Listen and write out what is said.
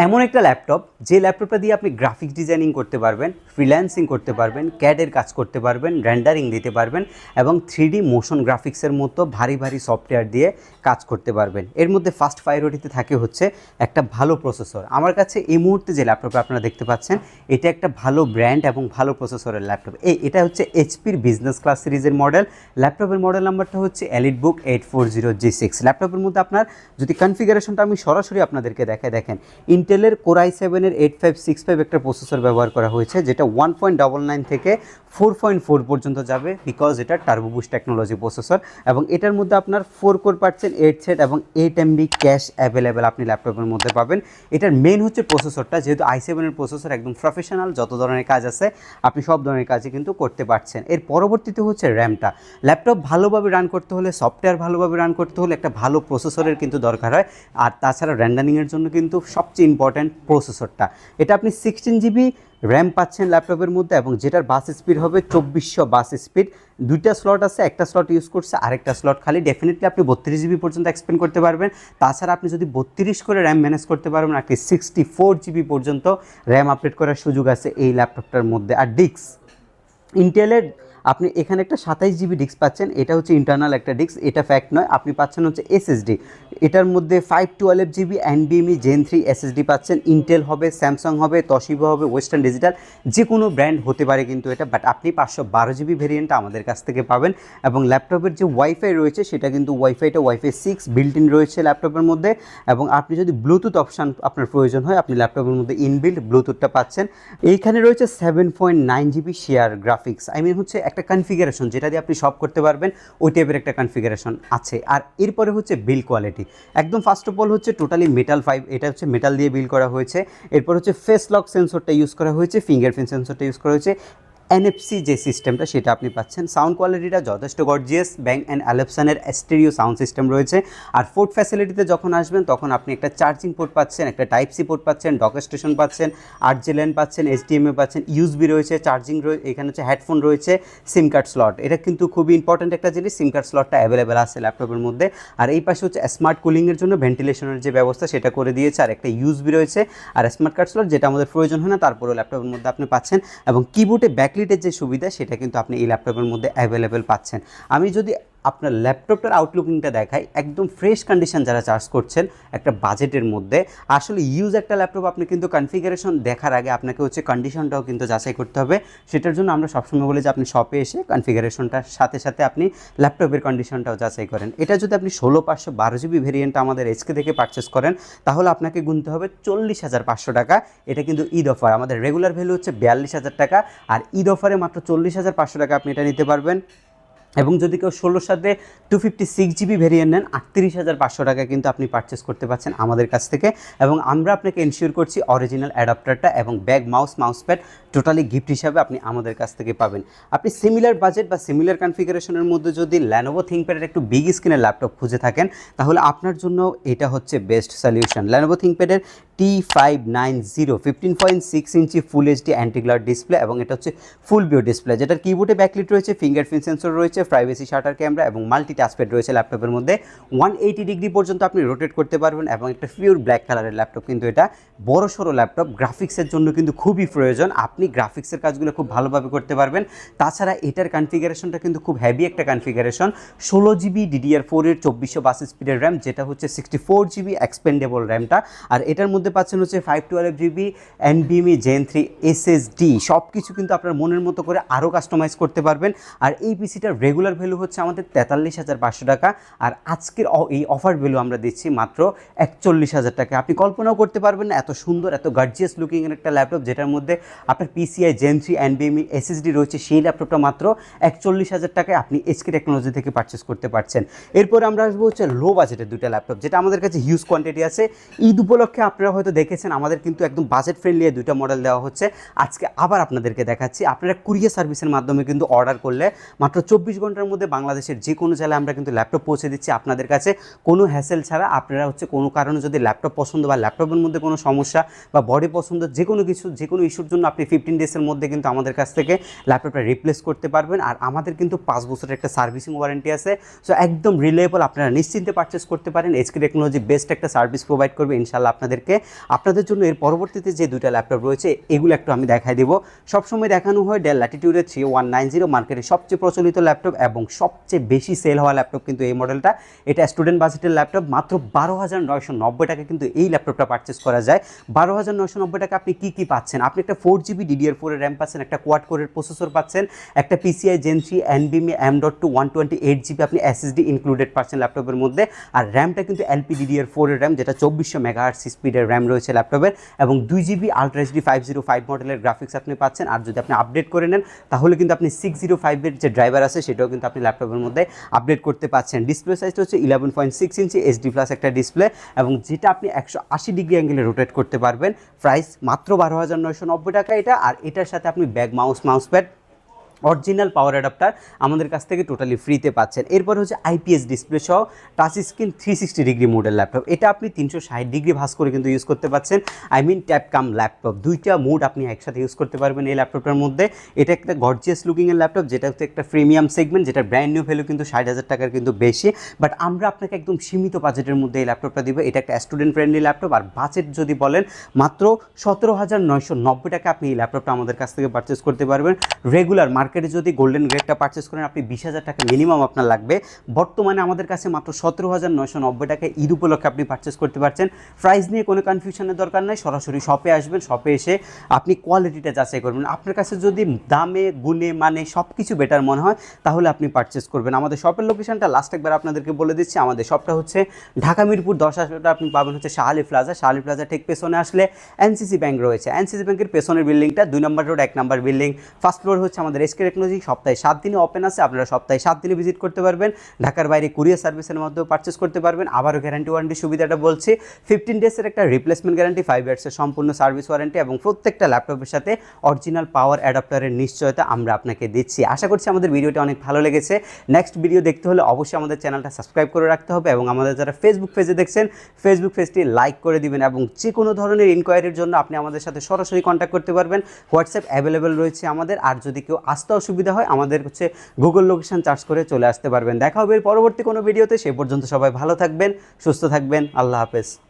এমন একটা ল্যাপটপ যে ল্যাপটপটা দিয়ে আপনি গ্রাফিক্স ডিজাইনিং করতে পারবেন, ফ্রিল্যান্সিং করতে পারবেন, ক্যাডের কাজ করতে পারবেন, রেন্ডারিং দিতে পারবেন এবং 3D মোশন গ্রাফিক্সের মতো ভারী ভারী সফটওয়্যার দিয়ে কাজ করতে পারবেন। এর মধ্যে ফার্স্ট প্রায়োরিটিতে থাকে হচ্ছে একটা ভালো প্রসেসর। আমার কাছে এই মুহূর্তে যে ল্যাপটপটা আপনারা দেখতে পাচ্ছেন এটা একটা ভালো ব্র্যান্ড এবং ভালো প্রসেসরের ল্যাপটপ। এটা হচ্ছে এইচপির বিজনেস ক্লাস সিরিজের মডেল। ল্যাপটপের মডেল নাম্বারটা হচ্ছে এলিটবুক 840G6। ল্যাপটপের মধ্যে আপনার যদি কনফিগারেশনটা আমি সরাসরি আপনাদেরকে দেখেন ইন্টেলের কোর i7-এর 8565 একটা প্রসেসর ব্যবহার করা হয়েছে, যেটা 1.99 থেকে 4.4 পর্যন্ত যাবে, বিকজ এটা টার্বো বুস্ট টেকনোলজি প্রসেসর। এবং এটার মধ্যে আপনার 4 কোর পাচ্ছেন, 8 থ্রেড এবং 8 MB ক্যাশ অ্যাভেলেবেল আপনি ল্যাপটপের মধ্যে পাবেন। এটার মেন হচ্ছে প্রসেসরটা, যেহেতু i7-এর প্রসেসর একদম প্রফেশনাল, যত ধরনের কাজ আছে আপনি সব ধরনের কাজই কিন্তু করতে পারছেন। এর পরবর্তীতে হচ্ছে র্যামটা। ল্যাপটপ ভালোভাবে রান করতে হলে, সফটওয়্যার ভালোভাবে রান করতে হলে একটা ভালো প্রসেসরের কিন্তু দরকার হয়। আর তাছাড়া রেন্ডারিংয়ের জন্য কিন্তু সবচেয়ে ইম্পর্ট্যান্ট প্রসেসরটা। এটা আপনি 16GB র্যাম পাচ্ছেন ল্যাপটপের মধ্যে এবং যেটার বাস স্পিড হবে 2400 বাস স্পিড। দুইটা স্লট আছে, একটা স্লট ইউজ করছে, আরেকটা স্লট খালি। ডেফিনেটলি আপনি 32GB পর্যন্ত এক্সপেন্ড করতে পারবেন। তাছাড়া আপনি যদি 32 করে র্যাম ম্যানেজ করতে পারবেন, আপনি 64GB পর্যন্ত র্যাম আপডেট করার সুযোগ আছে এই ল্যাপটপটার মধ্যে। আর ডিস্ক ইন্টেলের আপনি এখানে একটা 27GB ডিস্ক পাচ্ছেন, এটা হচ্ছে ইন্টারনাল একটা ডিস্ক, এটা ফ্যাক্ট নয়। আপনি পাচ্ছেন হচ্ছে SSD, এটার মধ্যে 512GB NVMe Gen 3 SSD পাচ্ছেন। ইন্টেল হবে, স্যামসাং হবে, তশিবা হবে, ওয়েস্টার্ন ডিজিটাল, যে কোনো ব্র্যান্ড হতে পারে কিন্তু এটা। বাট আপনি 512GB ভেরিয়েন্টটা আমাদের কাছ থেকে পাবেন। এবং ল্যাপটপের যে ওয়াইফাই রয়েছে সেটা কিন্তু ওয়াইফাই 6 বিল্ট ইন রয়েছে ল্যাপটপের মধ্যে। এবং আপনি যদি ব্লুটুথ অপশান আপনার প্রয়োজন হয়, আপনি ল্যাপটপের মধ্যে ইনবিল্ট ব্লুটুথটা পাচ্ছেন। এইখানে রয়েছে 7.9GB শেয়ার গ্রাফিক্স, হচ্ছে একটা কনফিগারেশন যেটা দিয়ে আপনি সব করতে পারবেন, ওই টাইপের একটা কনফিগারেশন আছে। আর এরপরে হচ্ছে বিল্ড কোয়ালিটি। একদম ফার্স্ট অফ অল হচ্ছে টোটালি মেটাল ফাইব, এটা হচ্ছে মেটাল দিয়ে বিল্ড করা হয়েছে। এরপর হচ্ছে ফেস লক সেন্সরটা ইউজ করা হয়েছে, ফিঙ্গারপ্রিন্ট সেন্সরটা ইউজ করা হয়েছে, NFC যে সিস্টেমটা সেটা আপনি পাচ্ছেন। সাউন্ড কোয়ালিটিটা যথেষ্ট গর্জিয়াস, ব্যাং অ্যান্ড অ্যালেপসনের স্টেরিও সাউন্ড সিস্টেম রয়েছে। আর পোর্ট ফ্যাসিলিটিতে যখন আসবেন তখন আপনি একটা চার্জিং পোর্ট পাচ্ছেন, একটা টাইপ সি পোর্ট পাচ্ছেন, ডক স্টেশন পাচ্ছেন, 8G ল্যান পাচ্ছেন, HDMI পাচ্ছেন, USB রয়েছে, চার্জিং রয়েছে, এখানে হচ্ছে হেডফোন রয়েছে, সিম কার্ড স্লট। এটা কিন্তু খুবই ইম্পর্ট্যান্ট একটা জিনিস, সিম কার্ড স্লটটা অ্যাভেলেবেল আছে ল্যাপটপের মধ্যে। আর এই পাশে হচ্ছে স্মার্ট কুলিংয়ের জন্য ভেন্টিলেশনের যে ব্যবস্থা সেটা করে দিয়েছে। আর একটা USB রয়েছে আর স্মার্ট কার্ড স্লট, যেটা আমাদের প্রয়োজন হয় না, তারপরেও ল্যাপটপের মধ্যে আপনি পাচ্ছেন। এবং কিবোর্ডে ব্যাকলিটের যে সুবিধা সেটা কিন্তু আপনি এই ল্যাপটপের মধ্যে অ্যাভেলেবেল পাচ্ছেন। আমি যদি আপনার ল্যাপটপটার আউটলুকিংটা দেখাই, একদম ফ্রেশ কন্ডিশন যারা চার্জ করছেন একটা বাজেটের মধ্যে, আসলে ইউজ একটা ল্যাপটপ আপনি কিন্তু কনফিগারেশন দেখার আগে আপনাকে হচ্ছে কন্ডিশনটাও কিন্তু যাচাই করতে হবে। সেটার জন্য আমরা সবসময় বলি যে আপনি শপে এসে কনফিগারেশনটার সাথে সাথে আপনি ল্যাপটপের কন্ডিশনটাও যাচাই করেন। এটা যদি আপনি 16512GB ভেরিয়েন্টটা আমাদের HK থেকে পারচেস করেন তাহলে আপনাকে গুনতে হবে 40,500 টাকা। এটা কিন্তু ঈদ অফার, আমাদের রেগুলার ভ্যালু হচ্ছে 42,000 টাকা, আর ঈদ অফারে মাত্র 40,500 টাকা আপনি এটা নিতে পারবেন। এবং যদি কেউ 16 সাথে 256GB ভেরিয়েন্ট নেন, 38,500 টাকা কিন্তু আপনি পারচেস করতে পারছেন আমাদের কাছ থেকে। এবং আমরা আপনাকে এনশিওর করছি অরিজিনাল অ্যাডাপ্টারটা এবং bag, mouse pad totally gift হিসাবে আপনি আমাদের কাছ থেকে পাবেন। আপনি সিমিলার বাজেট বা সিমিলার কনফিগারেশনের মধ্যে যদি Lenovo ThinkPad-এর একটু বিগ স্ক্রিনের ল্যাপটপ খুঁজে থাকেন তাহলে আপনার জন্য এটা হচ্ছে বেস্ট সলিউশন। Lenovo ThinkPad-এর T590 15.6 ইঞ্চি ফুল HD অ্যান্টি গ্লার ডিসপ্লে এবং এটা হচ্ছে ফুল ভিউ ডিসপ্লে, যেটার কিবোর্ডে ব্যাকলিট রয়েছে, ফিঙ্গারপ্রিন্ট সেন্সর রয়েছে, প্রাইভেসি শাটার ক্যামেরা এবং মাল্টি টাচপ্যাড রয়েছে ল্যাপটপের মধ্যে। 180 ডিগ্রি পর্যন্ত আপনি রোটেট করতে পারবেন এবং একটা পিওর ব্ল্যাক কালারের ল্যাপটপ কিন্তু এটা। বড় সড়ো ল্যাপটপ, গ্রাফিক্সের জন্য কিন্তু খুবই প্রয়োজন, আপনি গ্রাফিক্সের কাজগুলো খুব ভালোভাবে করতে পারবেন। তাছাড়া এটার কনফিগারেশনটা কিন্তু খুব হেভি একটা কনফিগারেশন, 16GB DDR4-এর 2400 স্পিডের র্যাম, যেটা হচ্ছে 64GB এক্সপেন্ডেবল র্যামটা। আর এটার মধ্যে পাচ্ছেন হচ্ছে 512GB NVMe Gen 3 SSD। সব কিছু কিন্তু আপনার মনের মতো করে আরও কাস্টমাইজ করতে পারবেন। আর এই পিসিটার রেগুলার ভ্যালু হচ্ছে আমাদের 43,500 টাকা, আর আজকের এই অফার ভ্যালু আমরা দিচ্ছি মাত্র 41,000 টাকা। আপনি কল্পনাও করতে পারবেন না এত সুন্দর, এত গার্জিয়াস লুকিংয়ের একটা ল্যাপটপ, যেটার মধ্যে আপনার PCI Gen 3 NVMe SSD রয়েছে, সেই ল্যাপটপটা মাত্র 41,000 টাকায় আপনি HK টেকনোলজি থেকে পারচেস করতে পারছেন। এরপরে আমরা আসবো হচ্ছে লো বাজেটের দুইটা ল্যাপটপ, যেটা আমাদের কাছে হিউজ কোয়ান্টিটি আছে। ঈদ উপলক্ষে আপনারা হয়তো দেখেছেন আমাদের কিন্তু একদম বাজেট ফ্রেন্ডলি দুইটা মডেল দেওয়া হচ্ছে। আজকে আবার আপনাদেরকে দেখাচ্ছি, আপনারা কুরিয়ার সার্ভিসের মাধ্যমে কিন্তু অর্ডার করলে মাত্র 24 ঘন্টার মধ্যে বাংলাদেশের যে কোনো জেলায় আমরা কিন্তু ল্যাপটপ পৌঁছে দিচ্ছি আপনাদের কাছে কোনো হ্যাসেল ছাড়া। আপনারা কোনো কারণে যদি ল্যাপটপ পছন্দ বা ল্যাপটপের মধ্যে কোনো সমস্যা বা বডি পছন্দ যে কোনো ইস্যুর জন্য আপনি 15 ডেজের মধ্যে কিন্তু আমাদের কাছ থেকে ল্যাপটপটা রিপ্লেস করতে পারবেন। আর আমাদের কিন্তু 5 বছরের একটা সার্ভিসিং ওয়ারেন্টি আছে। সো একদম রিলায়েবল, আপনারা নিশ্চিন্তে পারচেস করতে পারেন। এইচকে টেকনোলজি বেস্ট একটা সার্ভিস প্রোভাইড করবে ইনশাআল্লাহ আপনাদেরকে। আপনাদের জন্য এর পরবর্তীতে যে দুইটা ল্যাপটপ রয়েছে এগুলো একটু আমি দেখাই দেবো। সবসময় দেখানো হয় ডেল ল্যাটিটিউডের 3190, মার্কেটে সবচেয়ে প্রচলিত ল্যাপটপ এবং সবচেয়ে বেশি সেল হওয়া ল্যাপটপ কিন্তু এই মডেলটা। এটা স্টুডেন্ট বাজেটের ল্যাপটপ, মাত্র 12,990 টাকা কিন্তু এই ল্যাপটপটা পারচেস করা যায়। 12,990 টাকা আপনি কী পাচ্ছেন? আপনি একটা 4GB DDR4 এর র্যাম পাচ্ছেন, একটা কোয়াড কোরের প্রসেসর পাচ্ছেন, একটা PCI Gen 3 NVMe M.2 128GB আপনি SSD ইনক্লুডেড পাচ্ছেন ল্যাপটপের মধ্যে। আর র্যামটা কিন্তু LPDDR4 এর র্যাম, যেটা 2400 মেগাহার্টজ স্পিডের র্যাম রয়েছে ল্যাপটপের, এবং 2GB আলট্রা এইচডি 505 মডেলের গ্রাফিক্স আপনি পাচ্ছেন। আর যদি আপনি আপডেট করে নেন তাহলে কিন্তু আপনি 605 এর যে ড্রাইভার আছে সেটাও কিন্তু আপনি ল্যাপটপের মধ্যে আপডেট করতে পাচ্ছেন। ডিসপ্লে সাইজটা হচ্ছে 11.6 ইঞ্চি HD প্লাস একটা ডিসপ্লে, এবং যেটা আপনি 180 ডিগ্রি অ্যাঙ্গেলে রোটেট করতে পারবেন। প্রাইস মাত্র 12,990 টাকা এটা। আর এটার সাথে আপনি bag mouse pad original power adapter আমাদের কাছ থেকে টোটালি ফ্রিতে পাচ্ছেন। এরপর হচ্ছে IPS ডিসপ্লে সহ টাচ স্ক্রিন 360 ডিগ্রি মোডের ল্যাপটপ। এটা আপনি 360 ডিগ্রি ভাঁজ করে কিন্তু ইউজ করতে পারছেন। ট্যাব কাম ল্যাপটপ, দুইটা মোড আপনি একসাথে ইউজ করতে পারবেন এই ল্যাপটপটার মধ্যে। এটা একটা গর্জিয়াস লুকিংয়ের ল্যাপটপ, যেটা হচ্ছে একটা প্রিমিয়াম সেগমেন্ট, যেটা ব্র্যান্ড নিউ ভ্যালু কিন্তু 60,000 টাকার কিন্তু বেশি। বাট আমরা আপনাকে একদম সীমিত বাজেটের মধ্যে এই ল্যাপটপটা দিব। এটা একটা স্টুডেন্ট ফ্রেন্ডলি ল্যাপটপ। আর বাজেট যদি বলেন মাত্র 17,990 টাকা আপনি এই ল্যাপটপটা আমাদের কাছ থেকে পারচেস করতে পারবেন। রেগুলার মার্কেটে যদি গোল্ডেন গ্রেডটা পারচেস করেন আপনি 20,000 টাকা মিনিমাম আপনার লাগবে। বর্তমানে আমাদের কাছে মাত্র 17,990 টাকায় ঈদ উপলক্ষে আপনি পারচেস করতে পারছেন। প্রাইস নিয়ে কোনো কনফিউশনের দরকার নাই, সরাসরি শপে আসবেন, শপে এসে আপনি কোয়ালিটিটা যাচাই করবেন। আপনার কাছে যদি দামে গুণে মানে সব কিছু বেটার মনে হয় তাহলে আপনি পারচেস করবেন। আমাদের শপের লোকেশনটা লাস্ট একবার আপনাদেরকে বলে দিচ্ছি। আমাদের শপটা হচ্ছে ঢাকা মিরপুর 10 আসলে আপনি পাবেন হচ্ছে শাহালি প্লাজা ঠিক পেছনে আসলে NCC ব্যাংক রয়েছে। NCC ব্যাংকের পেছনের বিল্ডিংটা 2 নম্বর রোড 1 নম্বর বিল্ডিং, ফার্স্ট ফ্লোর হচ্ছে আমাদের এইচকে টেকনোলজি। সপ্তাহে 7 দিনে ওপেন আছে, আপনারা সপ্তাহে 7 দিনে ভিজিট করতে পারবেন। ঢাকার বাইরে কুরিয়ার সার্ভিসের মাধ্যমে পারচেস করতে পারবেন। আবারও গ্যারান্টি ওয়ারেন্টি সুবিধাটা বলছি, 15 ডেজের একটা রিপ্লেসমেন্ট গ্যারান্টি, 5 ইয়ার্সের সম্পূর্ণ সার্ভিস ওয়ারেন্টি, এবং প্রত্যেকটা ল্যাপটপের সাথে অরিজিনাল পাওয়ার অ্যাডাপ্টারের নিশ্চয়তা আমরা আপনাকে দিচ্ছি। আশা করছি আমাদের ভিডিওটা অনেক ভালো লেগেছে। নেক্সট ভিডিও দেখতে হলে অবশ্যই আমাদের চ্যানেলটা সাবস্ক্রাইব করে রাখতে হবে, এবং আমাদের যারা ফেসবুক পেজে দেখছেন ফেসবুক পেজটি লাইক করে দিবেন। এবং যে কোনো ধরনের ইনকোয়ারির জন্য আপনি আমাদের সাথে সরাসরি কন্ট্যাক্ট করতে পারবেন। হোয়াটসঅ্যাপ অ্যাভেলেবেল রয়েছে আমাদের। আর যদি কেউ আসতে অসুবিধা হয় আমাদের হচ্ছে গুগল লোকেশন সার্চ করে চলে আসতে পারবেন। দেখা হবে পরবর্তী কোনো ভিডিওতে। সে পর্যন্ত সবাই ভালো থাকবেন, সুস্থ থাকবেন। আল্লাহ হাফেজ।